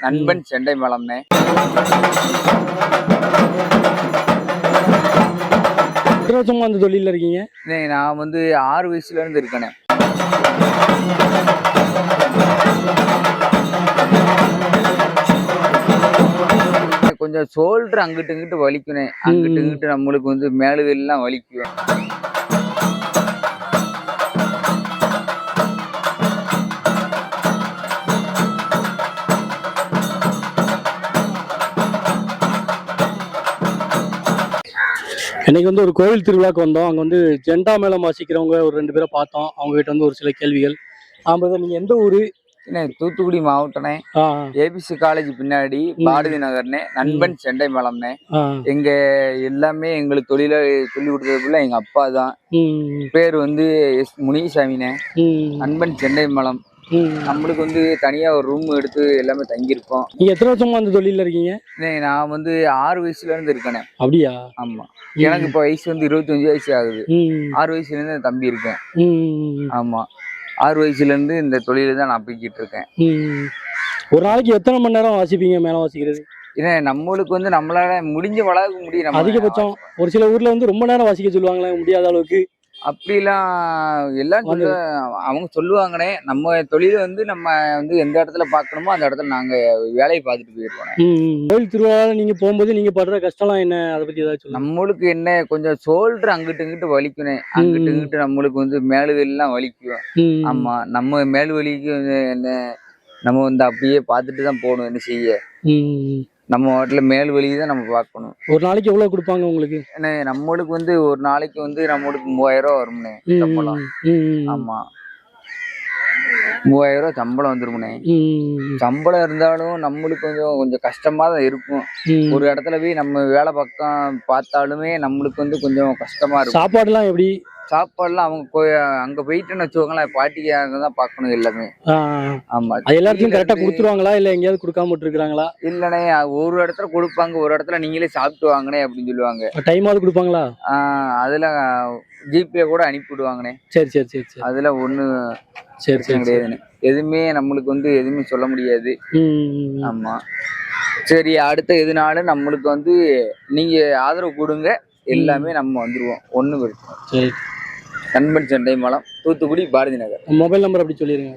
நண்பன் செண்டை மலம்னே. எத்தனை வருஷமா அந்த தொழில இருக்கீங்க? நான் வந்து 6 வயசுல இருந்து இருக்கேனே. கொஞ்சம் ஷோல்டர் அங்கிட்டு இங்கிட்டு வலிக்குனே. அங்கிட்டு இங்கிட்டு நம்மளுக்கு வந்து மேலுதெல்லாம் வலிக்கும். இன்னைக்கு வந்து ஒரு கோவில் திருவிழாக்கு வந்தோம். அங்கே வந்து ஜெண்டா மேளம் வாசிக்கிறவங்க ஒரு 2 பேரை பார்த்தோம். அவங்க கிட்ட வந்து ஒரு சில கேள்விகள். நீங்க எந்த ஊரு? தூத்துக்குடி மாவட்டனே. ஏபிசி காலேஜ் பின்னாடி பாரதி நகர்னே. நண்பன் செண்டை மலம்னே. எங்க எல்லாமே எங்களுக்கு தொழில சொல்லி கொடுத்ததுக்குள்ள எங்க அப்பா தான். பேர் வந்து எஸ் முனிசாமினே. நண்பன் செண்டை மலம். நம்மளுக்கு வந்து தனியா ஒரு ரூம் எடுத்து எல்லாமே தங்கியிருக்கோம். நீங்க எத்தனை வருஷமா அந்த தொழில இருக்கீங்க? நான் வந்து 6 வயசுல இருந்து இருக்கேனே. அப்படியா? ஆமா. எனக்கு இப்ப வயசு வந்து 25 வயசு ஆகுது. 6 வயசுல இருந்து தம்பி இருக்கேன். ஆமா. 6 வயசுல இருந்து இந்த தொழில தான் நான் போய்கிட்டு இருக்கேன். ஒரு நாளைக்கு எத்தனை மணி நேரம் வாசிப்பீங்க மேளம் வாசிக்கிறது? நம்மளுக்கு வந்து நம்மளால முடிஞ்ச வளர்க்க முடியும். அதிகபட்சம் ஒரு சில ஊர்ல வந்து ரொம்ப நேரம் வாசிக்க சொல்லுவாங்களே, முடியாத அளவுக்கு. அப்படிலாம் எல்லாம் அவங்க சொல்லுவாங்கனே. நம்ம தொழில வந்து நம்ம வந்து எந்த இடத்துல பார்க்கணுமோ அந்த இடத்துல நாங்க வேலையை பார்த்துட்டு போயிருவோம். கோயில் திருவிழாவில் நீங்க போகும்போது நீங்க படுற கஷ்டம்லாம் என்ன, அதை பத்தி ஏதாச்சும்? நம்மளுக்கு என்ன கொஞ்சம் ஷோல்டர் அங்கிட்டு இங்கிட்டு வலிக்குனே. அங்கிட்டு இங்கிட்டு நம்மளுக்கு வந்து மேலுதெல்லாம் வலிக்கும். ஆமா. நம்ம மேல் வலிக்கு என்ன நம்ம வந்து அப்படியே பார்த்துட்டு தான் போகணும். என்ன செய்ய, நம்ம வாட்டில மேல் வழியை தான் நம்ம பார்க்கணும். ஒரு நாளைக்கு எவ்வளவு கொடுப்பாங்க உங்களுக்கு? நம்மளுக்கு வந்து ஒரு நாளைக்கு வந்து நம்மளுக்கு 3000 ரூபா வரும்னே சம்பளம். ஆமா, 3000 ரூபா சம்பளம் வந்துருமுனே. சம்பளம் இருந்தாலும் நம்மளுக்கு கொஞ்சம் கஷ்டமா தான் இருக்கும். ஒரு இடத்துல போய் நம்ம வேலை பக்கம் பார்த்தாலுமே நம்மளுக்கு வந்து கொஞ்சம் கஷ்டமா இருக்கும். சாப்பாடுலாம் எப்படி? சாப்பாடுலாம் அவங்க அங்க போயிட்டுன்னு வச்சுக்கோங்களேன், பாட்டிக்காரங்க தான் பார்க்கணும் எல்லாமே. ஆமா. எல்லாத்தையும் கரெக்டா கொடுத்துருவாங்களா இல்ல எங்கேயாவது கொடுக்காம விட்டுருக்காங்களா? இல்லனே, ஒரு இடத்துல கொடுப்பாங்க, ஒரு இடத்துல நீங்களே சாப்பிட்டு வாங்கனே அப்படின்னு சொல்லுவாங்க. டைமாவது கொடுப்பாங்களா? அதுல ஜிபே கூட அனுப்பிவிடுவாங்கனே. சரி சரி சரி சரி. அதுல ஒண்ணு சரி சரி கிடையாதுன்னு எதுவுமே நம்மளுக்கு வந்து எதுவுமே சொல்ல முடியாது. ஆமா. சரி, அடுத்த எதுனாலும் நம்மளுக்கு வந்து நீங்க ஆதரவு கொடுங்க, எல்லாமே நம்ம வந்துருவோம். ஒண்ணு பிரச்சனை. சரி. நண்பன் செண்டை மலம், தூத்துக்குடி பாரதி நகர். மொபைல் நம்பர் அப்படி சொல்லிருங்க.